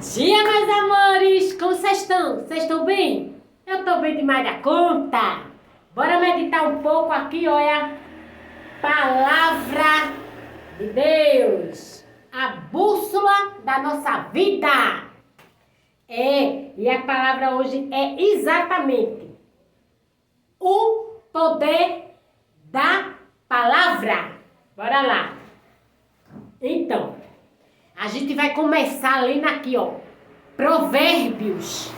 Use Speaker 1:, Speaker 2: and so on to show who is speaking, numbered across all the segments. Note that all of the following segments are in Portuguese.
Speaker 1: dia, meus amores! Como vocês estão? Vocês estão bem? Eu estou bem demais da conta! Bora meditar um pouco aqui, olha! Palavra de Deus! A bússola da nossa vida! E a palavra hoje é exatamente o poder da palavra. Bora lá! Então, a gente vai começar lendo aqui, ó, Provérbios,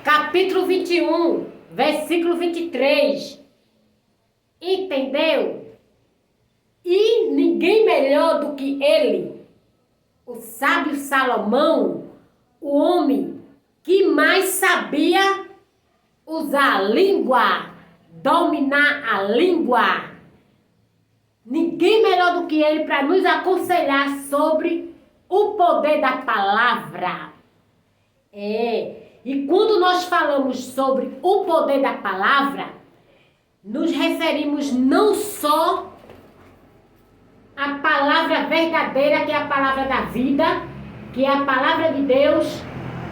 Speaker 1: capítulo 21, versículo 23. Entendeu? E ninguém melhor do que ele, o sábio Salomão, o homem que mais sabia usar a língua, dominar a língua. Ninguém melhor do que ele para nos aconselhar sobre o poder da palavra. E quando nós falamos sobre o poder da palavra, nos referimos não só à palavra verdadeira, que é a palavra da vida, que é a palavra de Deus,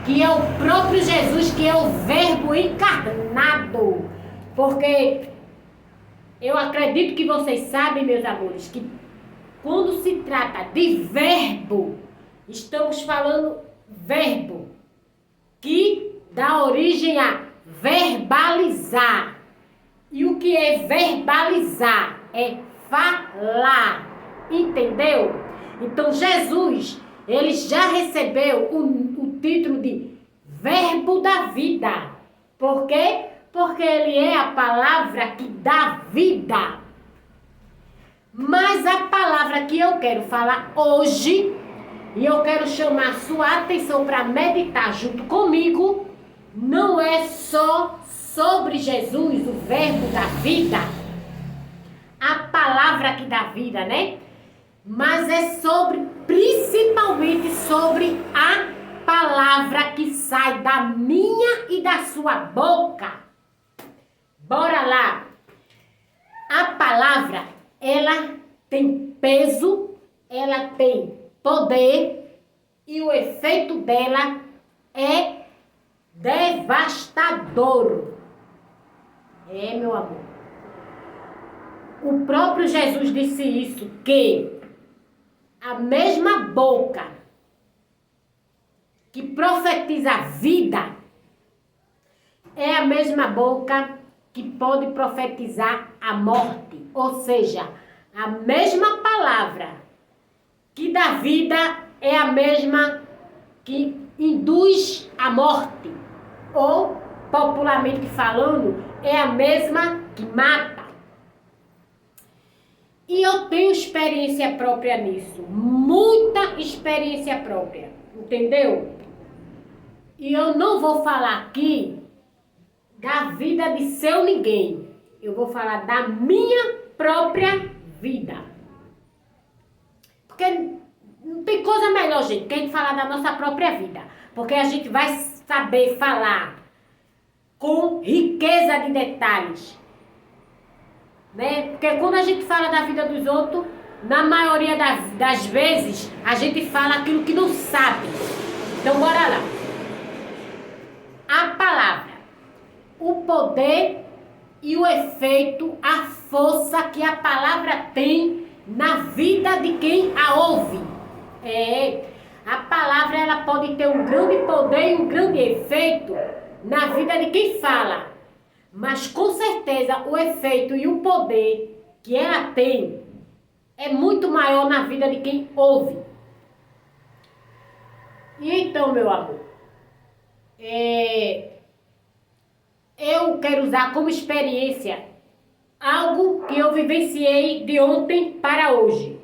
Speaker 1: que é o próprio Jesus, que é o Verbo encarnado. Porque eu acredito que vocês sabem, meus amores, que quando se trata de verbo, estamos falando verbo, que dá origem a verbalizar. E o que é verbalizar? É falar. Entendeu? Então Jesus, ele já recebeu o título de Verbo da vida. Por quê? Porque ele é a palavra que dá vida. Mas a palavra que eu quero falar hoje, e eu quero chamar sua atenção para meditar junto comigo, não é só sobre Jesus, o verbo da vida, a palavra que dá vida, né? Mas é principalmente sobre a palavra que sai da minha e da sua boca. Bora lá! A palavra, ela tem peso, ela tem poder e o efeito dela é devastador. Meu amor. O próprio Jesus disse isso, que a mesma boca que profetiza a vida é a mesma boca que pode profetizar a morte. Ou seja, a mesma palavra que dá vida é a mesma que induz a morte. Ou, popularmente falando, é a mesma que mata. E eu tenho experiência própria nisso. Muita experiência própria. Entendeu? E eu não vou falar aqui da vida de seu ninguém. Eu vou falar da minha própria vida. Porque não tem coisa melhor, gente, que a gente falar da nossa própria vida. Porque a gente vai saber falar com riqueza de detalhes. Né? Porque quando a gente fala da vida dos outros, na maioria das vezes, a gente fala aquilo que não sabe. Então, bora lá. A palavra, o poder e o efeito, a força que a palavra tem na vida de quem a ouve. A palavra, ela pode ter um grande poder e um grande efeito na vida de quem fala. Mas com certeza o efeito e o poder que ela tem é muito maior na vida de quem ouve. E então, meu amor, eu quero usar como experiência algo que eu vivenciei de ontem para hoje.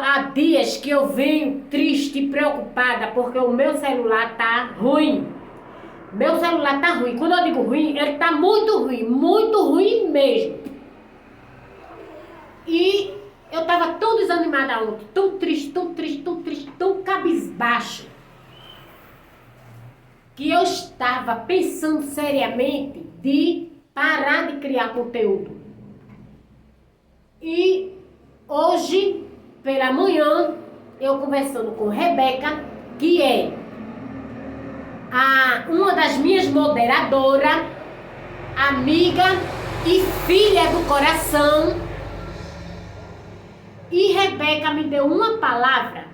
Speaker 1: Há dias que eu venho triste e preocupada porque o meu celular tá ruim. Meu celular tá ruim. Quando eu digo ruim, ele tá muito ruim mesmo. E eu tava tão desanimada ontem, tão triste, tão cabisbaixa, que eu estava pensando seriamente de parar de criar conteúdo. E hoje, pela manhã, eu conversando com Rebeca, que é uma das minhas moderadoras, amiga e filha do coração. E Rebeca me deu uma palavra,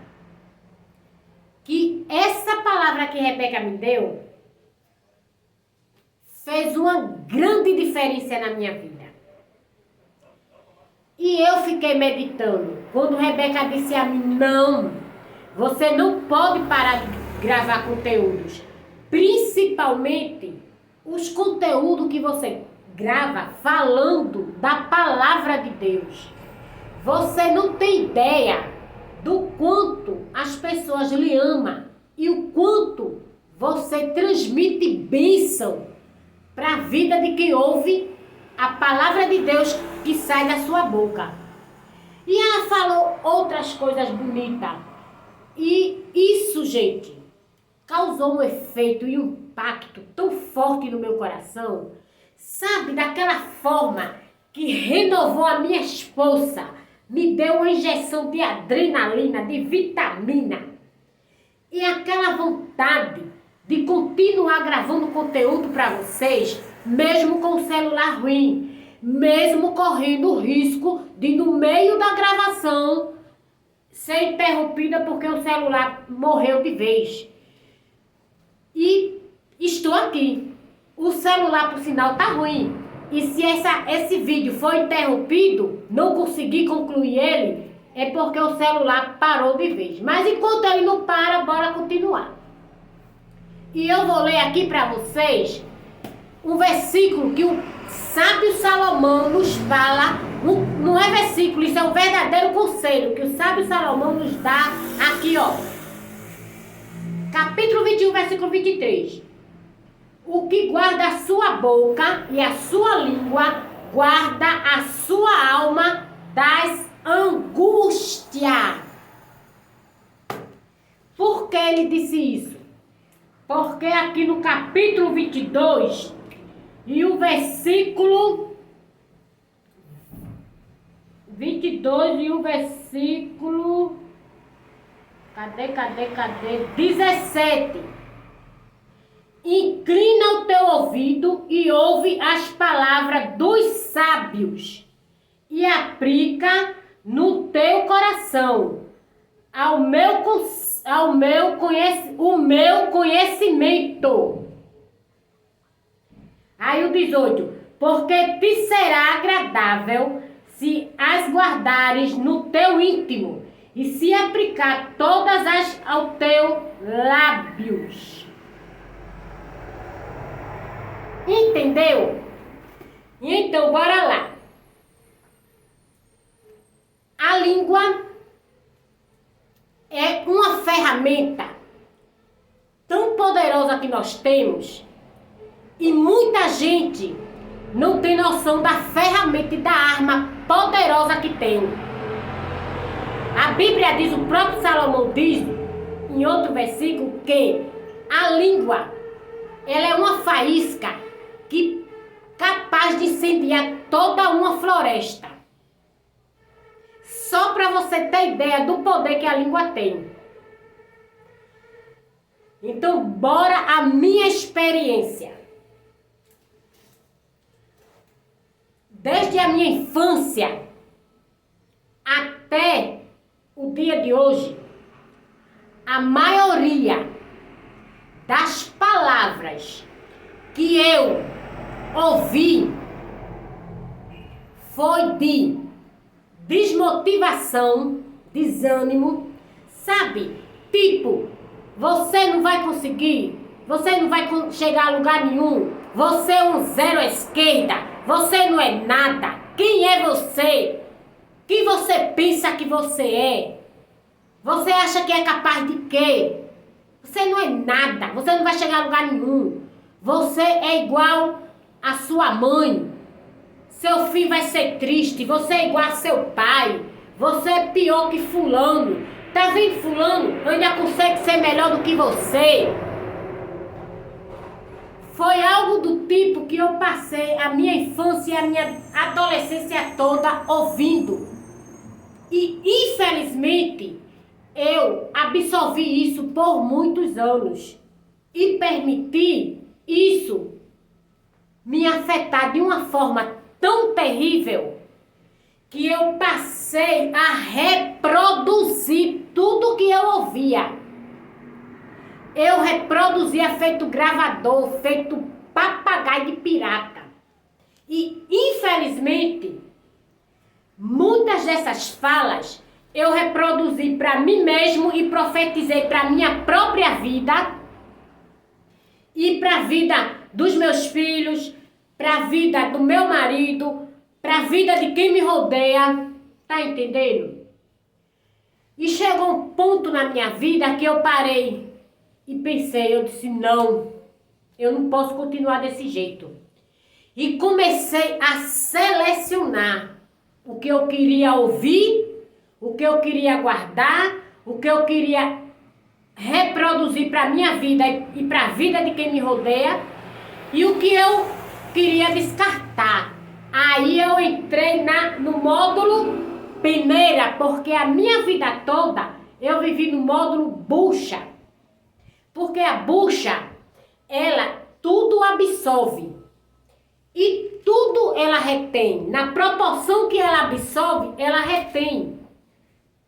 Speaker 1: que essa palavra que Rebeca me deu fez uma grande diferença na minha vida. E eu fiquei meditando. Quando Rebeca disse a mim, não, você não pode parar de gravar conteúdos. Principalmente os conteúdos que você grava falando da palavra de Deus. Você não tem ideia do quanto as pessoas lhe amam e o quanto você transmite bênção para a vida de quem ouve a palavra de Deus que sai da sua boca. E ela falou outras coisas bonitas. E isso, gente, causou um efeito e um impacto tão forte no meu coração. Sabe, daquela forma que renovou a minha esposa, me deu uma injeção de adrenalina, de vitamina. E aquela vontade de continuar gravando conteúdo para vocês, mesmo com o celular ruim, mesmo correndo o risco de, no meio da gravação, ser interrompida porque o celular morreu de vez. E estou aqui. O celular, por sinal, tá ruim. E se esse vídeo foi interrompido, não consegui concluir ele, é porque o celular parou de vez. Mas enquanto ele não para, bora continuar. E eu vou ler aqui para vocês um versículo que o sábio Salomão nos fala. Não é versículo, isso é um verdadeiro conselho que o sábio Salomão nos dá aqui, ó. Capítulo 21, versículo 23. O que guarda a sua boca e a sua língua, guarda a sua alma das angústias. Por que ele disse isso? Porque aqui no capítulo 22 e o versículo 22 e o versículo... Cadê? 17. Inclina o teu ouvido e ouve as palavras dos sábios e aplica no teu coração o meu conhecimento. Aí o 18. Porque te será agradável se as guardares no teu íntimo e se aplicar todas ao teu lábios. Entendeu? Então, bora lá. A língua é uma ferramenta tão poderosa que nós temos e muita gente não tem noção da ferramenta e da arma poderosa que tem. A Bíblia diz, o próprio Salomão diz, em outro versículo, que a língua, ela é uma faísca que capaz de incendiar toda uma floresta. Só para você ter ideia do poder que a língua tem. Então, bora a minha experiência. Desde a minha infância até o dia de hoje, a maioria das palavras que eu ouvi foi de desmotivação, desânimo, sabe? Tipo, você não vai conseguir, você não vai chegar a lugar nenhum, você é um zero à esquerda, você não é nada, quem é você? Quem você pensa que você é? Você acha que é capaz de quê? Você não é nada, você não vai chegar a lugar nenhum. Você é igual a sua mãe. Seu filho vai ser triste, você é igual a seu pai. Você é pior que fulano. Tá vendo fulano? Ainda consegue ser melhor do que você. Foi algo do tipo que eu passei a minha infância e a minha adolescência toda ouvindo. E infelizmente eu absorvi isso por muitos anos e permiti isso me afetar de uma forma tão terrível que eu passei a reproduzir tudo que eu ouvia. Eu reproduzia feito gravador, feito papagaio de pirata. E, infelizmente, muitas dessas falas eu reproduzi para mim mesmo e profetizei para minha própria vida e para a vida dos meus filhos, para a vida do meu marido, para a vida de quem me rodeia. Tá entendendo? E chegou um ponto na minha vida que eu parei e pensei, eu disse, não, eu não posso continuar desse jeito. E comecei a selecionar o que eu queria ouvir, o que eu queria guardar, o que eu queria reproduzir para a minha vida e para a vida de quem me rodeia e o que eu queria descartar. Aí eu entrei no módulo peneira, porque a minha vida toda eu vivi no módulo bucha. Porque a bucha, ela tudo absorve e tudo ela retém. Na proporção que ela absorve, ela retém.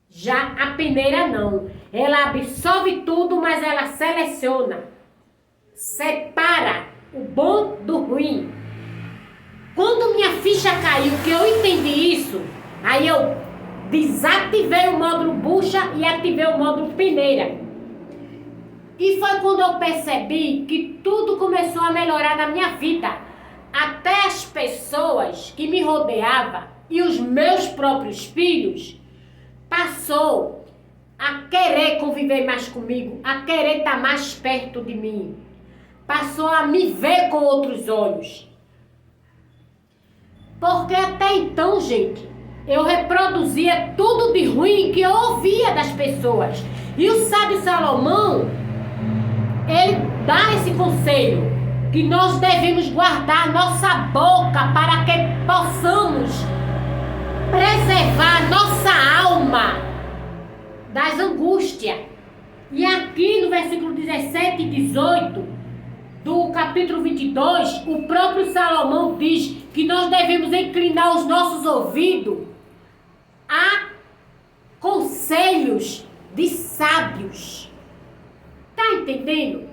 Speaker 1: Já a peneira não. Ela absorve tudo, mas ela seleciona. Separa o bom do ruim. Quando minha ficha caiu, que eu entendi isso, aí eu desativei o módulo bucha e ativei o módulo peneira. E foi quando eu percebi que tudo começou a melhorar na minha vida. Até as pessoas que me rodeavam e os meus próprios filhos passou a querer conviver mais comigo, a querer estar mais perto de mim. Passou a me ver com outros olhos. Porque até então, gente, eu reproduzia tudo de ruim que eu ouvia das pessoas. E o sábio Salomão, ele dá esse conselho, que nós devemos guardar nossa boca para que possamos preservar nossa alma das angústias. E aqui no versículo 17 e 18 do capítulo 22, o próprio Salomão diz que nós devemos inclinar os nossos ouvidos a conselhos de sábios. Tá entendendo?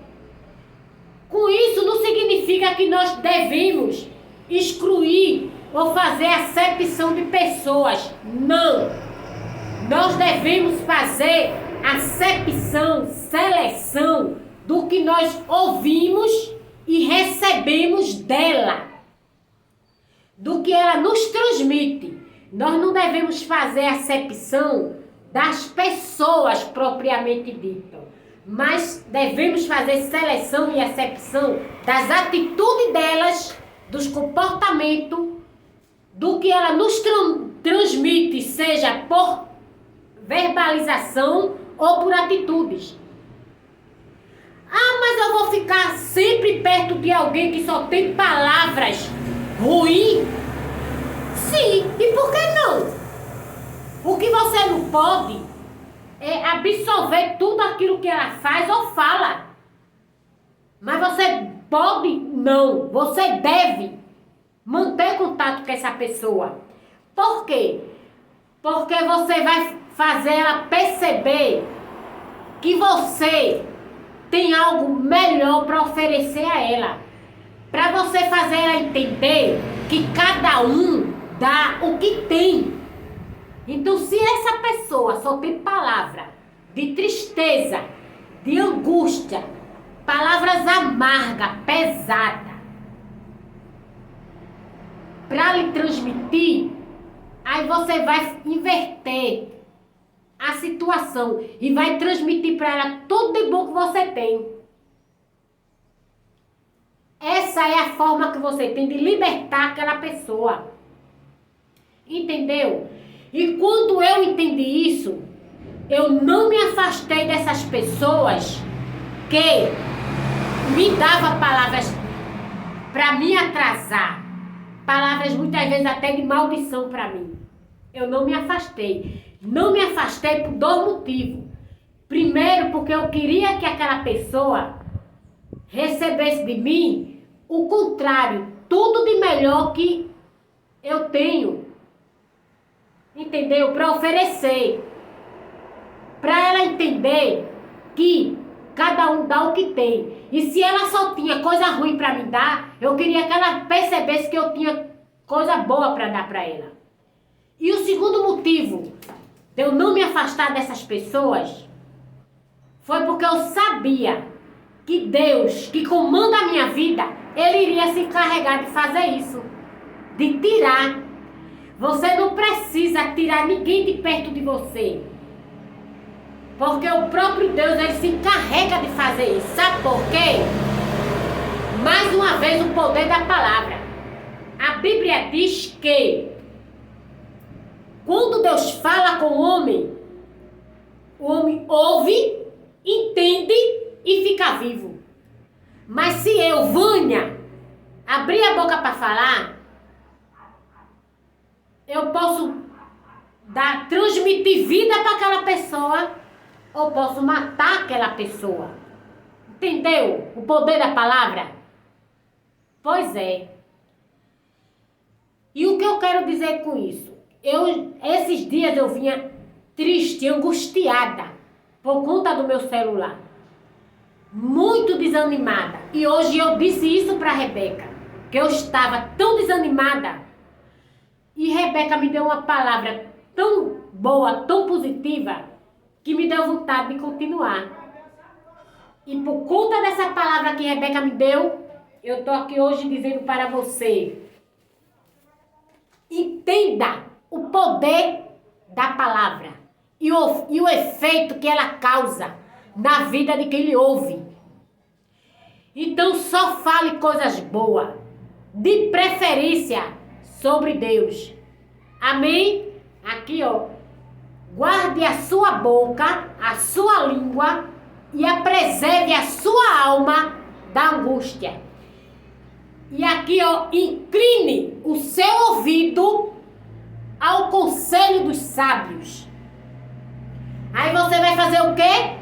Speaker 1: Com isso não significa que nós devemos excluir ou fazer acepção de pessoas. Não! Nós devemos fazer acepção, seleção do que nós ouvimos e recebemos dela, do que ela nos transmite. Nós não devemos fazer acepção das pessoas propriamente ditas, mas devemos fazer seleção e acepção das atitudes delas, dos comportamentos, do que ela nos transmite, seja por verbalização ou por atitudes. Ah, mas eu vou ficar sempre perto de alguém que só tem palavras ruins? Sim, e por que não? O que você não pode é absorver tudo aquilo que ela faz ou fala. Mas você pode? Não. Você deve manter contato com essa pessoa. Por quê? Porque você vai fazer ela perceber que você tem algo melhor para oferecer a ela. Para você fazer ela entender que cada um dá o que tem. Então, se essa pessoa só tem palavra de tristeza, de angústia, palavras amargas, pesadas, para lhe transmitir, aí você vai inverter a situação e vai transmitir para ela tudo de bom que você tem. Essa é a forma que você tem de libertar aquela pessoa. Entendeu? E quando eu entendi isso, eu não me afastei dessas pessoas que me davam palavras para me atrasar. Palavras muitas vezes até de maldição para mim. Eu não me afastei. Não me afastei por dois motivos. Primeiro, porque eu queria que aquela pessoa recebesse de mim o contrário, tudo de melhor que eu tenho, entendeu? Para oferecer, para ela entender que cada um dá o que tem. E se ela só tinha coisa ruim para me dar, eu queria que ela percebesse que eu tinha coisa boa para dar para ela. E o segundo motivo de eu não me afastar dessas pessoas foi porque eu sabia que Deus, que comanda a minha vida, Ele iria se encarregar de fazer isso, de tirar. Você não precisa tirar ninguém de perto de você, porque o próprio Deus, Ele se encarrega de fazer isso. Sabe por quê? Mais uma vez, o poder da palavra. A Bíblia diz que quando Deus fala com o homem ouve, entende e fica vivo. Mas se eu, Vânia, abrir a boca para falar, eu posso transmitir vida para aquela pessoa ou posso matar aquela pessoa. Entendeu? O poder da palavra? Pois é. E o que eu quero dizer com isso? Esses dias eu vinha triste, angustiada por conta do meu celular. Muito desanimada. E hoje eu disse isso para Rebeca, que eu estava tão desanimada. E Rebeca me deu uma palavra tão boa, tão positiva, que me deu vontade de continuar. E por conta dessa palavra que Rebeca me deu, eu estou aqui hoje dizendo para você: entenda o poder da palavra e o efeito que ela causa na vida de quem lhe ouve. Então só fale coisas boas, de preferência sobre Deus. Amém? Aqui, ó. Guarde a sua boca, a sua língua e preserve a sua alma da angústia. E aqui, ó, incline o seu ouvido ao conselho dos sábios. Aí você vai fazer o quê?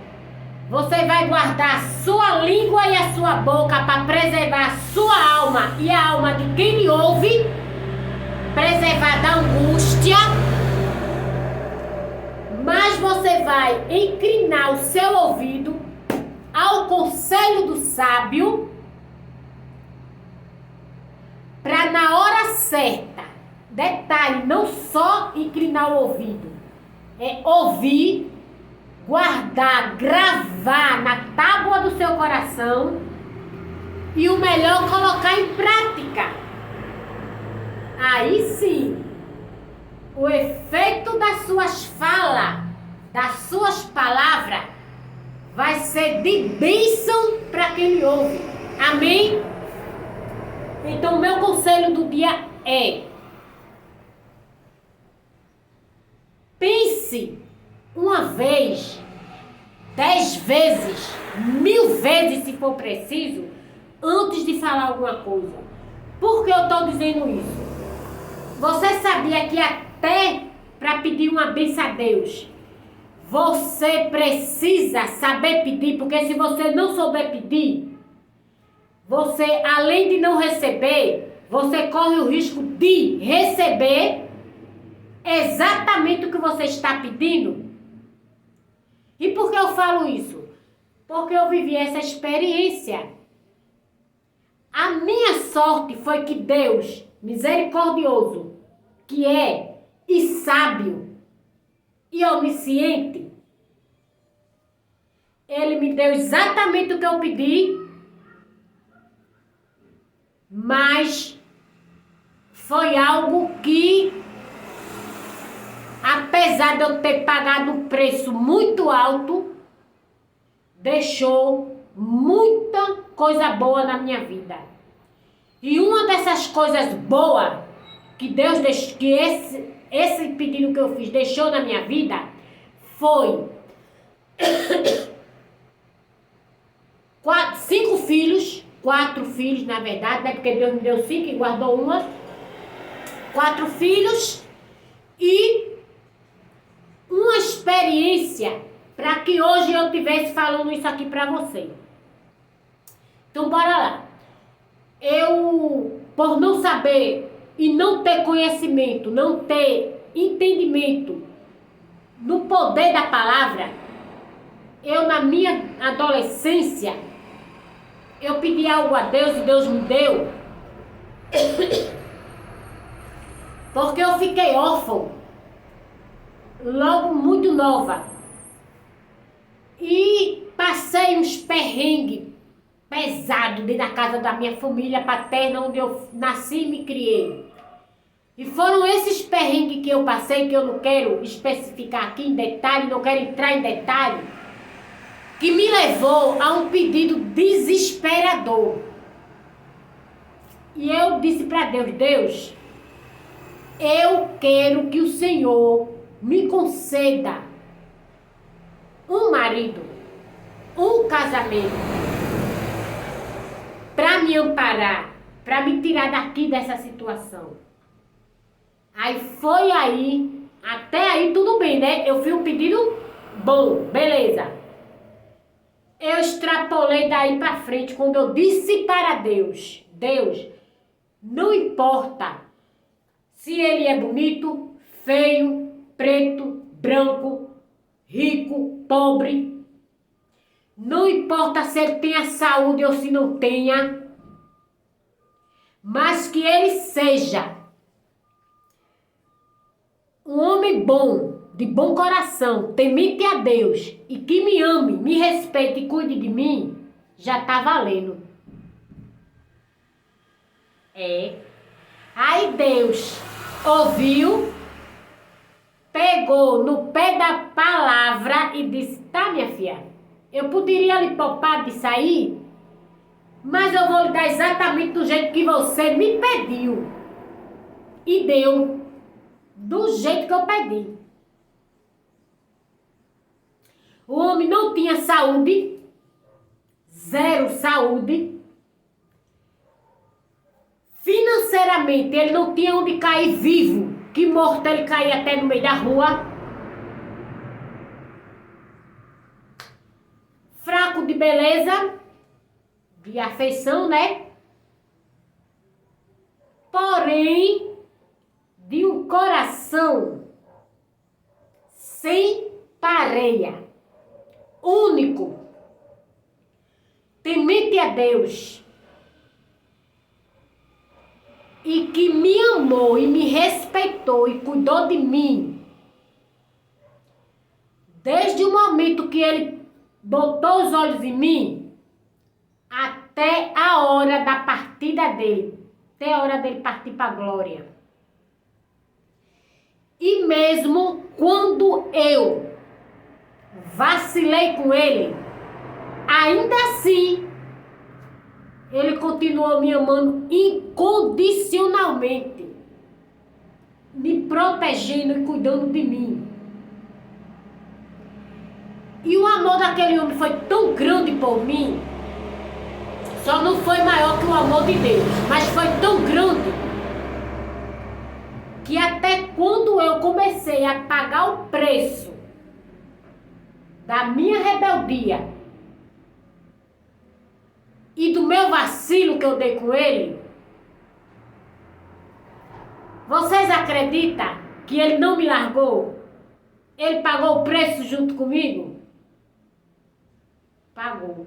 Speaker 1: Você vai guardar a sua língua e a sua boca para preservar a sua alma e a alma de quem lhe ouve, preservar da angústia. Mas você vai inclinar o seu ouvido ao conselho do sábio para na hora certa, detalhe, não só inclinar o ouvido, é ouvir, guardar, gravar na tábua do seu coração e o melhor, colocar em prática. Aí sim, o efeito das suas falas, das suas palavras, vai ser de bênção para quem lhe ouve. Amém? Então, o meu conselho do dia é: pense uma vez, 10 vezes, 1000 vezes, se for preciso, antes de falar alguma coisa. Por que eu estou dizendo isso? Você sabia que até para pedir uma bênção a Deus, você precisa saber pedir, porque se você não souber pedir, você, além de não receber, você corre o risco de receber exatamente o que você está pedindo. E por que eu falo isso? Porque eu vivi essa experiência. A minha sorte foi que Deus, misericordioso, que é e sábio e onisciente, Ele me deu exatamente o que eu pedi, mas foi algo que, apesar de eu ter pagado um preço muito alto, deixou muita coisa boa na minha vida. E uma dessas coisas boas que Deus deixou, que esse pedido que eu fiz deixou na minha vida, foi 4 filhos, na verdade, né? Porque Deus me deu 5 e guardou uma. 4 filhos e uma experiência para que hoje eu estivesse falando isso aqui para você. Então, bora lá. Eu, por não saber e não ter conhecimento, não ter entendimento no poder da palavra, eu na minha adolescência, eu pedi algo a Deus e Deus me deu, porque eu fiquei órfão logo muito nova e passei uns perrengues pesados dentro da casa da minha família paterna, onde eu nasci e me criei. E foram esses perrengues que eu passei, que eu não quero especificar aqui em detalhe, não quero entrar em detalhe, que me levou a um pedido desesperador. E eu disse para Deus, Deus, eu quero que o Senhor me conceda um marido, um casamento, para me amparar, para me tirar daqui dessa situação. Aí foi aí, até aí tudo bem, né? Eu fiz um pedido bom, beleza. Eu extrapolei daí para frente quando eu disse para Deus, Deus, não importa se ele é bonito, feio, preto, branco, rico, pobre. Não importa se ele tenha saúde ou se não tenha, mas que ele seja um homem bom, de bom coração, temente a Deus e que me ame, me respeite e cuide de mim, já tá valendo. Aí Deus ouviu, pegou no pé da palavra e disse, tá, minha filha, eu poderia lhe poupar de sair, mas eu vou lhe dar exatamente do jeito que você me pediu. E deu do jeito que eu pedi. O homem não tinha saúde, zero saúde. Financeiramente, ele não tinha onde cair vivo, que morto ele caía até no meio da rua. Fraco de beleza, de afeição, né? Porém, de um coração sem pareia, único, temente a Deus, e que me amou e me respeitou e cuidou de mim, desde o momento que ele botou os olhos em mim, até a hora da partida dele, até a hora dele partir para a glória. E mesmo quando eu vacilei com ele, ainda assim, ele continuou me amando incondicionalmente, me protegendo e cuidando de mim. E o amor daquele homem foi tão grande por mim, só não foi maior que o amor de Deus, mas foi tão grande, que até quando eu comecei a pagar o preço da minha rebeldia e do meu vacilo que eu dei com ele, vocês acreditam que ele não me largou? Ele pagou o preço junto comigo? Pagou.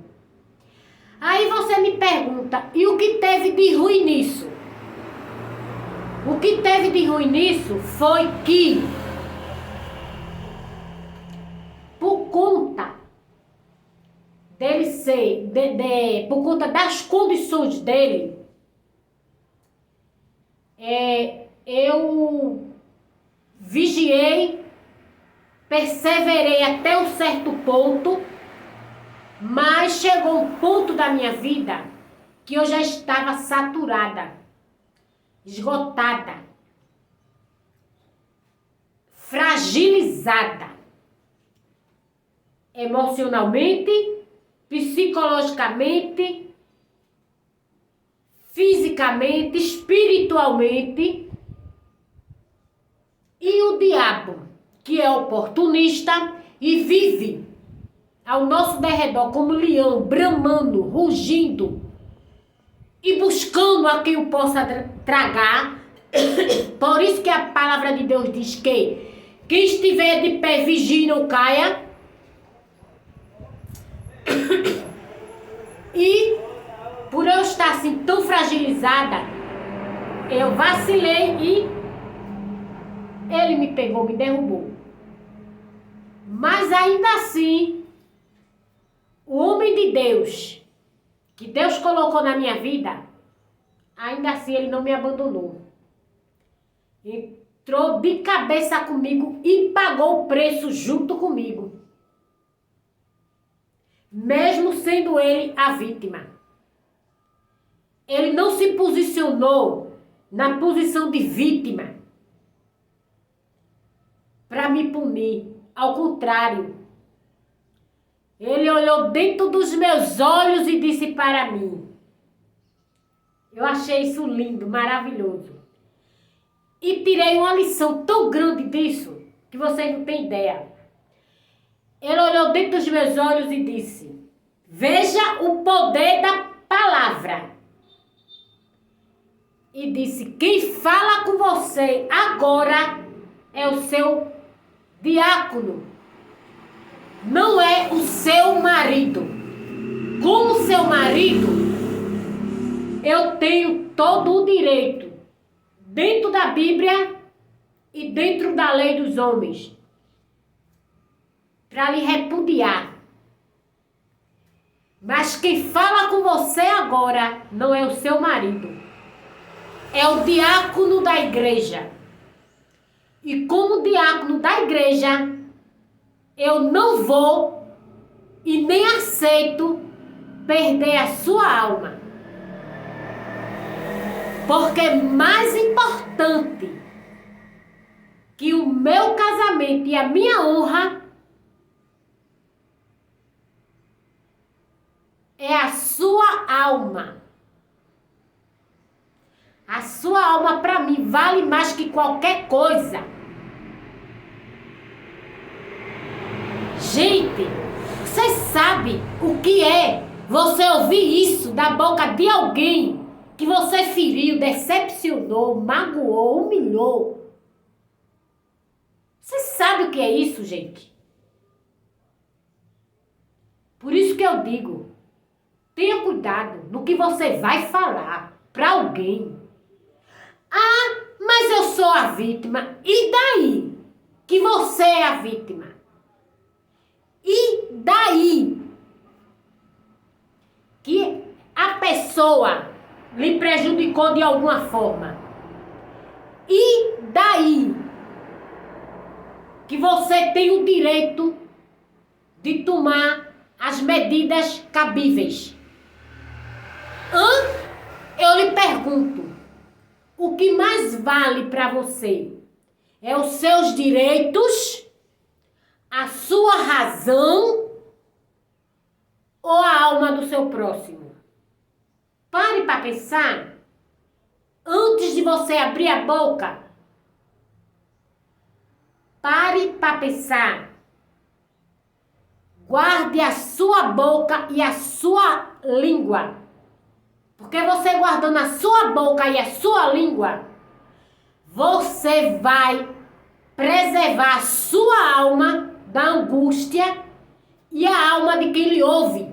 Speaker 1: Aí você me pergunta, e o que teve de ruim nisso? O que teve de ruim nisso foi que, por conta dele ser, por conta das condições dele, eu vigiei, perseverei até um certo ponto, mas chegou um ponto da minha vida que eu já estava saturada, esgotada, fragilizada, emocionalmente, psicologicamente, fisicamente, espiritualmente. E o diabo, que é oportunista e vive ao nosso derredor como leão, bramando, rugindo e buscando a quem o possa tragar. Por isso que a palavra de Deus diz que quem estiver de pé, vigie, não caia. E por eu estar assim tão fragilizada, eu vacilei e ele me pegou, me derrubou. Mas ainda assim, o homem de Deus, que Deus colocou na minha vida, ainda assim ele não me abandonou. Entrou de cabeça comigo e pagou o preço junto comigo. Mesmo sendo ele a vítima. Ele não se posicionou na posição de vítima para me punir. Ao contrário, ele olhou dentro dos meus olhos e disse para mim. Eu achei isso lindo, maravilhoso. E tirei uma lição tão grande disso que vocês não têm ideia. Ele olhou dentro dos meus olhos e disse: veja o poder da palavra. E disse: quem fala com você agora é o seu diácono, não é o seu marido. Como seu marido, eu tenho todo o direito, dentro da Bíblia e dentro da lei dos homens, para lhe repudiar. Mas quem fala com você agora não é o seu marido, é o diácono da igreja. E como diácono da igreja, eu não vou e nem aceito perder a sua alma. Porque é mais importante que o meu casamento e a minha honra é a sua alma. A sua alma para mim vale mais que qualquer coisa. Gente, você sabe o que é você ouvir isso da boca de alguém que você feriu, decepcionou, magoou, humilhou? Você sabe o que é isso, gente? Por isso que eu digo, tenha cuidado no que você vai falar para alguém. Ah, mas eu sou a vítima. E daí que você é a vítima? E daí que a pessoa lhe prejudicou de alguma forma? E daí que você tem o direito de tomar as medidas cabíveis? Eu lhe pergunto, o que mais vale para você é os seus direitos, a sua razão ou a alma do seu próximo? Pare para pensar antes de você abrir a boca. Pare para pensar. Guarde a sua boca e a sua língua. Porque você guardando a sua boca e a sua língua, você vai preservar a sua alma da angústia e a alma de quem lhe ouve.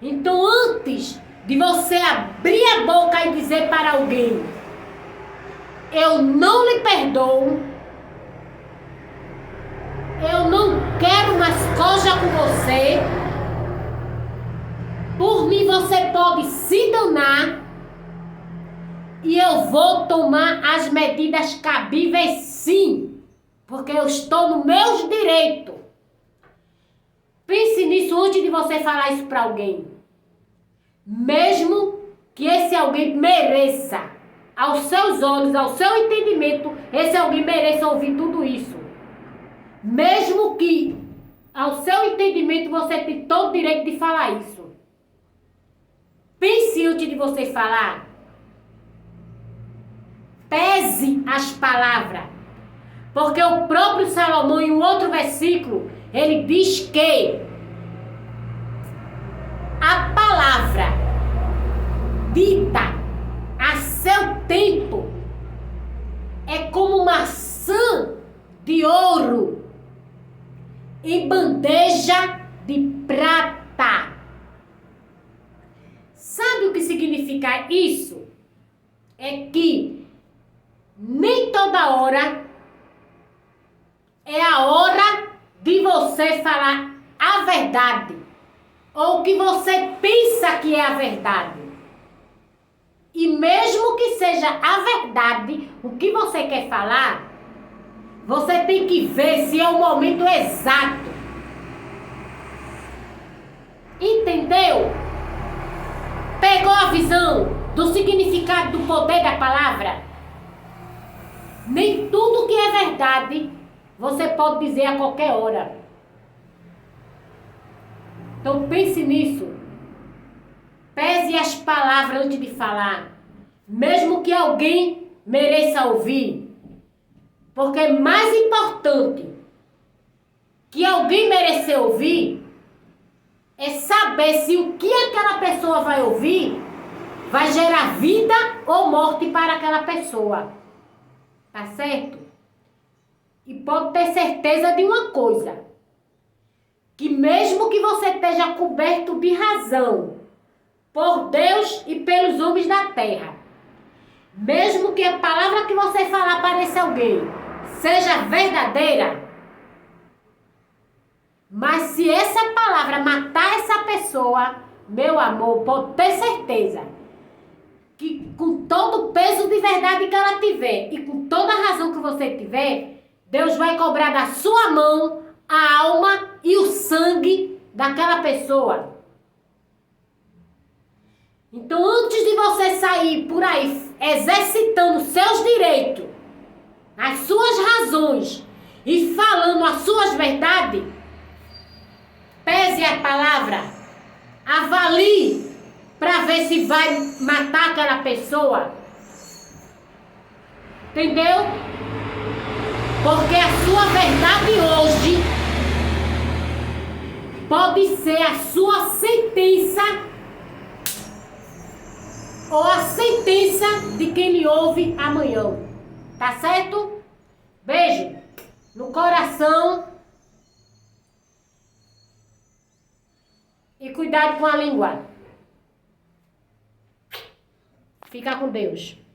Speaker 1: Então, antes de você abrir a boca e dizer para alguém: eu não lhe perdoo, eu não quero mais coisa com você, por mim você pode se danar e eu vou tomar as medidas cabíveis sim, porque eu estou no meus direitos. Pense nisso antes de você falar isso para alguém. Mesmo que esse alguém mereça, aos seus olhos, ao seu entendimento, esse alguém mereça ouvir tudo isso. Mesmo que ao seu entendimento você tem todo o direito de falar isso. Pense antes de você falar. Pese as palavras. Porque o próprio Salomão, em um outro versículo, ele diz que a palavra dita a seu tempo é como maçã de ouro em bandeja de prata. Sabe o que significa isso? É que nem toda hora é a hora de você falar a verdade, ou o que você pensa que é a verdade. E mesmo que seja a verdade, o que você quer falar, você tem que ver se é o momento exato. Entendeu? Pegou a visão do significado do poder da palavra? Nem tudo que é verdade você pode dizer a qualquer hora. Então pense nisso. Pese as palavras antes de falar, mesmo que alguém mereça ouvir. Porque é mais importante que alguém merecer ouvir é saber se o que aquela pessoa vai ouvir vai gerar vida ou morte para aquela pessoa. Tá certo? E pode ter certeza de uma coisa, que mesmo que você esteja coberto de razão por Deus e pelos homens da terra, mesmo que a palavra que você falar pareça alguém seja verdadeira, mas se essa palavra matar essa pessoa, meu amor, pode ter certeza que com todo o peso de verdade que ela tiver e com toda a razão que você tiver, Deus vai cobrar da sua mão a alma e o sangue daquela pessoa. Então, antes de você sair por aí exercitando seus direitos, as suas razões e falando as suas verdades, pese a palavra, avalie para ver se vai matar aquela pessoa. Entendeu? Porque a sua verdade hoje pode ser a sua sentença ou a sentença de quem lhe ouve amanhã. Tá certo? Beijo no coração e cuidado com a língua. Fica com Deus.